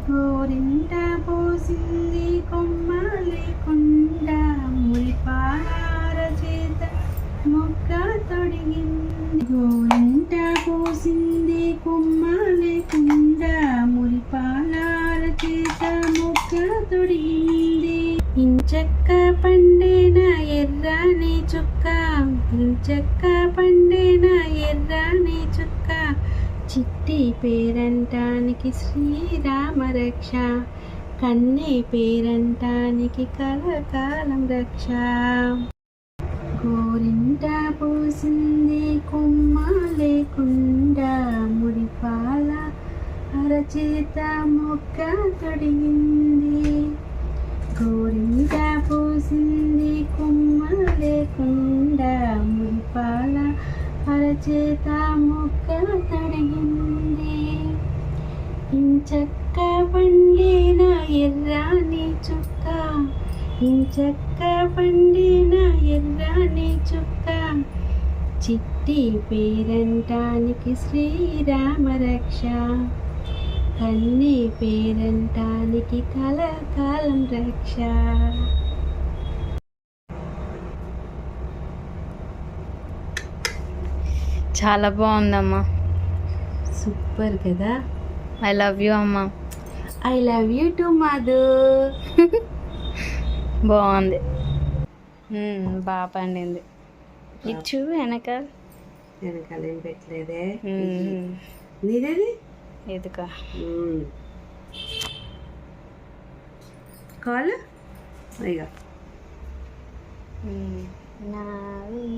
గోరింట పోసింది కొమ్మ లేకుండా మురిపాల చేత మొక్క తొడిగింది. గోరింట పోసింది కొమ్మ లేకుండా మురిపాల చేత మొక్క తొడిగింది. ఇంచక్క పండేన ఎర్రని చుక్క, ఇంచక్క పండేన ఎర్రని చుక్క, చిట్టి పేరంటానికి శ్రీరామ రక్ష, కన్నే పేరంటానికి కలకాలం రక్ష. గోరింట పోసింది కొమ్మ లేకుండా ముడిపాల అరచేత మొక్క తొడిగింది. గోరింట పోసింది కొమ్మ లేకుండా ముడిపాల అరచేత మొక్క తొడిగింది. ఇంచక్క పండిన ఎర్రని చుక్క, ఇంచక్క పండిన ఎర్రని చుక్క, చిట్టి పేరంటానికి శ్రీరామ రక్ష, కన్నీ పేరంటానికి కలకాలం రక్ష. చాలా బాగుందమ్మా, సూపర్ కదా. ఐ లవ్ యూ అమ్మా. I love you to Madhu. బాగుంది, బాగా పండింది. ఇచ్చు వెనకాల ఏం పెట్టలేదే. నీదేది ఎదుక కాలు ఇక నావి